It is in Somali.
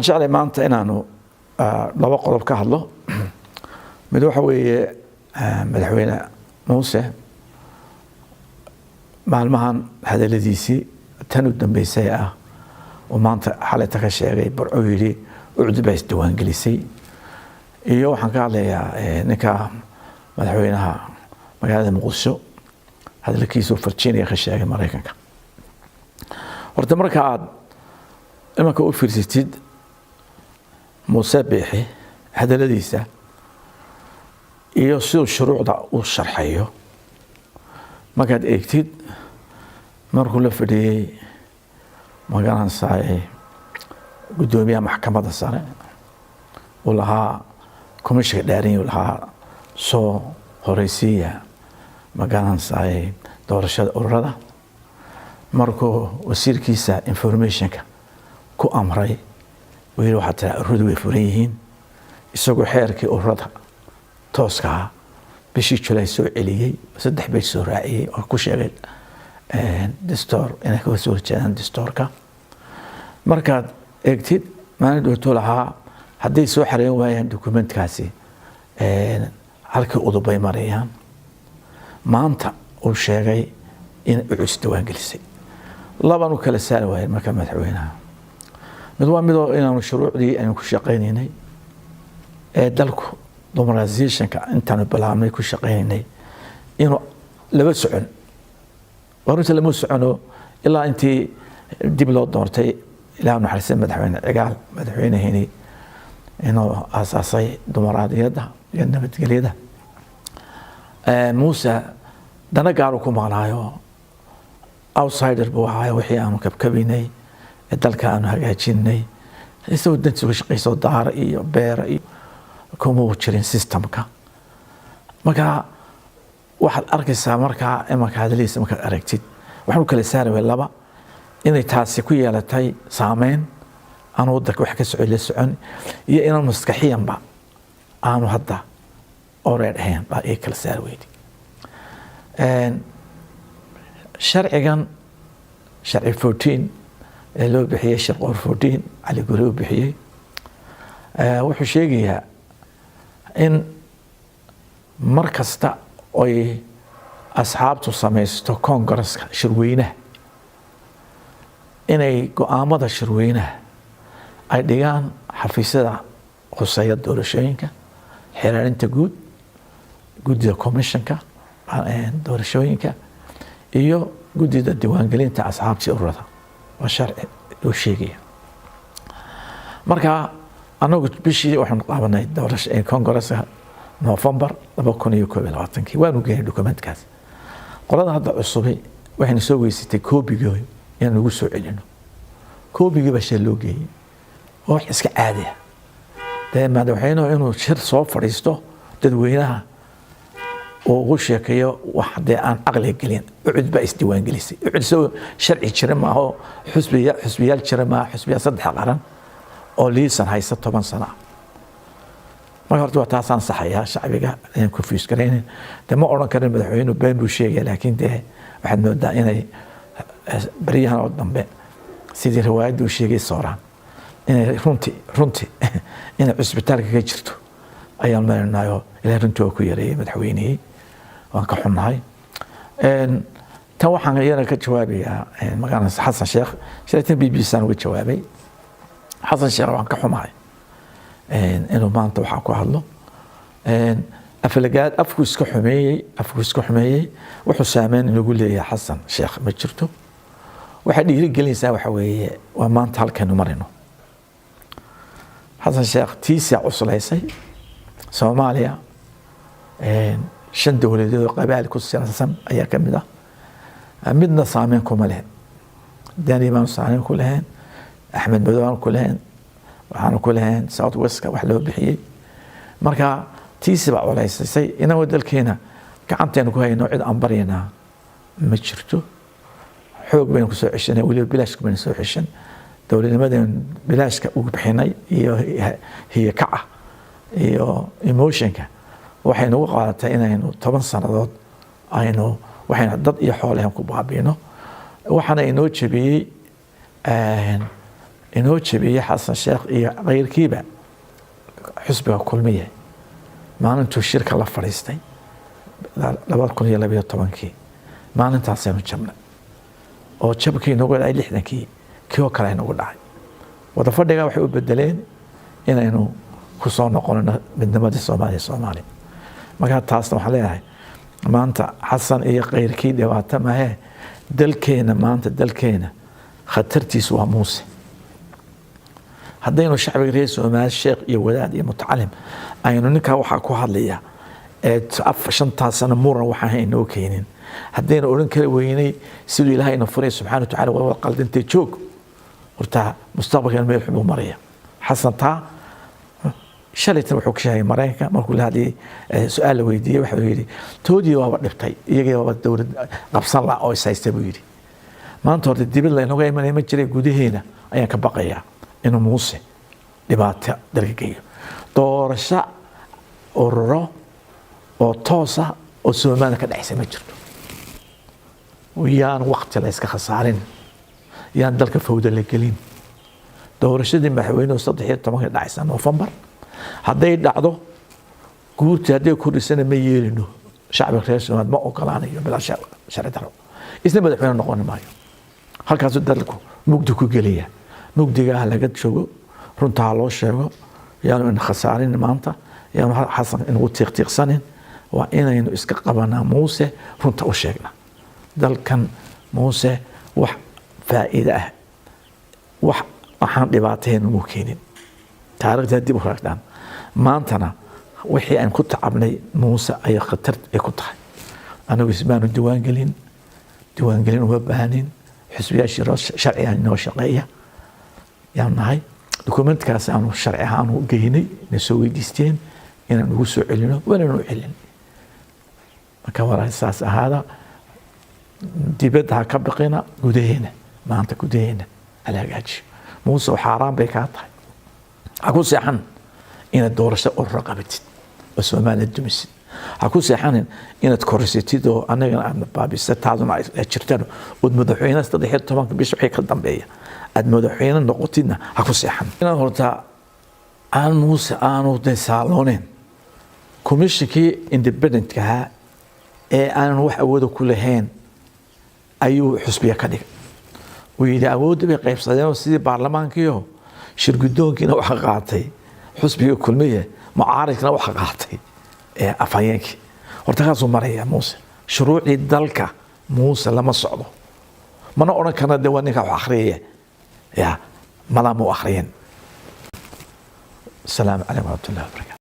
jeclay maanta inaanu laba qodob ka hadlo mid waxa weeye madaxweyne muuse maalmahan hadaladiisii tan u dambeysay ah oo maanta xalayta ka sheegay barco yiri ucdub ay isdiwaan gelisay iyo waxaan ka hadlayaa ninka madaxweynaha magaalada Muqdisho hadalkiisu Virginia ka sheegay Mareykanka horta marka aad imanka u fiirsatid Muuse Biixi hadaladiisa iyo sidoo shuruucda uu sharxayo markaad eegtid markuu la fadhiyay magaalada Saaye gudoomiyaha maxkamadda sare oo lahaa komishiga dhaarin oo lahaa soo horeysiya magaalada Saaye doorashada ururada markuu wasiirkiisa informationka ku amray wiil waxa taa ururadu way furan yihiin isagoo xeerkii ururada tooska bishii July soo celiyay saddex bay soo raaciyay oo ku sheegay dastuur inay ka soo jeedaan dastuurka markaad eegtid maalin dhowto lahaa haddii soo xareyn waayaan dokumentkaasi halkii udubay marayaan maanta uu sheegay in uu isdiwaan gelisay labanu kala saar waayeen marka madaxweynaha mid waa mid oo inaanu shuruucdii aynu ku shaqeynaynay dalku domination-ka intaanu bilaabnay ku shaqeynay inuu laba socon warinta lama socono ilaa intii dib loo doortay ilaa naxariista madaxweyne cigaal madaxweynahani inuu asaasay dimuqraadiyadda iyo nabadgelyada Muuse dana gaar ku maqnaayo outsider buu ahaa wixii aanu kabkabinay dalka aanu hagaajinay isagoo dantiisa ku shaqeyso daar iyo beer iyo kuma jirin systemka marka waxaad arkaysaa markaa imanka hadalkiisa markaad aragtid waxaan kala saaray laba inay taasi ku yeelatay saameyn aan waddanka wax ka socon iyo inaan maskaxiyanba aanu hadda oreedhayn baa ay kala saar weydi sharcigan sharci 14 ee loo bixiyay shaqor 14 cali guri u bixiyay wuxuu sheegayaa in markasta ay asxaabtu samaysto kongareska shirweynaha inay go'aamada shirweynaha ay dhigaan xafiisyada quseeya doorashooyinka xiraarinta guud guddiga commissionka doorashooyinka iyo guddida diiwaangelinta asxaabta ururada waa sharci uu sheegaya marka anagu bishii waxaan qaabanay doorashada kongareska November 2021 waanu geeyay dokumentkaas qolada hadda cusub waxayna soo weysatay koobiga inaan ugu soo celino koobiga baa loo geeyay oo iska caadi ah madaxweynuhu inuu shir soo fadhiisto dadweynaha oo ugu sheekeeyo wax hadee aan aqli gelin ucud baa isdiwaan gelisay ucud soo sharci jira ma oo xusbiyaal jira ma xusbiya saddex qaran oo liisan haysta 10 sano ma horta waa taasaan saxaya shacbiga in ku fiis gareyn ma oran karin madaxweynuhu been buu sheegay laakiin waxaad moodaa inay bariyahan oo dambe sidii riwaayadu sheegay sooraan inay runtii inay cusbitaalka ka jirto ayaan marnayo ilaa runtii ku yareeyay madaxweynihii waan ka xunnahay tan waxaan iyana ka jawaabayaa magaalada Xasan Sheekh shirkadda BBC aan uga jawaabay Xasan Sheekh waan ka xumahay inuu maanta waxa ku hadlo aflagaad afku iska xumeeyay wuxuu saameyn inagu leeyahay Xasan Sheekh ma jirto waxa dhiirigelinaysaa waxa weeye waa maanta halkan marino Xasan Sheekh tiisa cuslaysay Soomaaliya shan dawladood oo qabaal ku siyaasan ayaa kamid ah midna saameyn kuma leh Dani ma saameyn ku leh Axmed Madoobe ku leh waxaan ku lahayn South West wax loo bixiyay marka tiisi baa culaysay inaan wadalkeena gacanteena ku hayno cid aan bariyana ma jirto xoog weyn ku soo ceshanay waliba bilaash kuma soo ceshan dawladnimadan bilaashka ugu bixinay iyo kaca iyo emotionka waxaynu ugu qaadatay inaynu 10 sanadood aynu waxayna dad iyo xoolahan ku baabiino waxana inoo jabiyay inoo jabiyey xasan sheekh iyo keyrkiiba xusbiga kulmiye maalintuu shirka la fadhiistay 2012 maalintaasaynu jabnay oo jabkii nagu dhacay 60kii kii oo kale nagu dhacay wada fadhiga waxay u bedeleen inaynu ku soo noqono midnimadii Soomaaliya marka taasna waxaan leeyahay maanta xasan iyo keyrkii dhibaato maahe dalkeena maanta dalkeena khatartiisu waa muuse haddaynu shacbiga reer Soomaaliya sheekh iyo wadaad iyo mutacalim aynu ninkaa waxaa ku hadlaya shantaa sano muran waxaan inoo keenin haddaynu odhan kala weynay siduu ilaahay ina furay subxaana wa tacaala waa qaldintay joog horta mustaqbalkan meel xun u maraya xasan taa shalaytan wuxuu ka sheegay Mareykanka markuu la hadlayay su'aal la weydiiyay waxa uu yiri toodii waa dhibtay iyaga waa dawlad qabsan la oo isaystay buu yiri maanta horta dibad la inaga imanay ma jiray gudaheena ayaan ka baqayaa inuu muuse dhibaato dalkeeyo doorasho ururo oo toosa oo Soomaaliya ka dhaxaysa ma jirto wiyaan waqti la iska khasaarin yaan dalka fawda la gelin doorashadii madaxweynuhu 13 dhacaysa November hadday dhacdo guurtii hadday ku dhisana ma yeelino shacbiga reer Soomaaliya ma ogolaanayo bilaa sharci daro isna madaxweyne noqon maayo halkaas dalku mugdi ku geliya mugdiga laga joogo runta loo sheego yaanu in khasaarin maanta yaanu xasan in uu tiiqtiiqsanin waa inaynu iska qabanaa muuse runta u sheegna dalkan muuse wax faa'iido ah wax waxaan dhibaateen ugu keenin taariikhda dib u raacdaan maantana wixii aan ku tacabnay muuse ay khatar ay ku tahay anagu ismaanu diiwaangelin uma baahanin xisbiyaashii sharciga inoo shaqeeya yaan nahay dokumentkaas aanu sharci ahaan u geynay na soo weydiisteen inaan ugu soo celino wala noo celin marka walaal saas ahaada dibadda ka baqina gudaheena maanta gudaheena alagaaji muuse xaraam bay ka tahay aku seexan inaad doorasho urur qabatid oo Soomaaliya dumisid aku seexan inaad korsatid oo anaga aan baabisa taaduna ay jirtaan oo madaxweynaha 13 bish wixii ka dambeeya aad madaxweyne noqotidna aku seexan inaad horta aan muuse aanu desaalooneen komishinkii independent-ka ee aan wax awood ku lahayn ayuu xusbiga ka dhigay ويدي أود بقيب صدام وسيد برلمان كيو شرقدون كنا وحقاتي حسبي كل مية معارك كنا وحقاتي أفاينك ورتخاصوا مريا موسى شروع الدلكة موسى لما صعدوا ما نقول كنا دوانيك وآخرية يا ملامو آخرين السلام عليكم ورحمة الله وبركاته.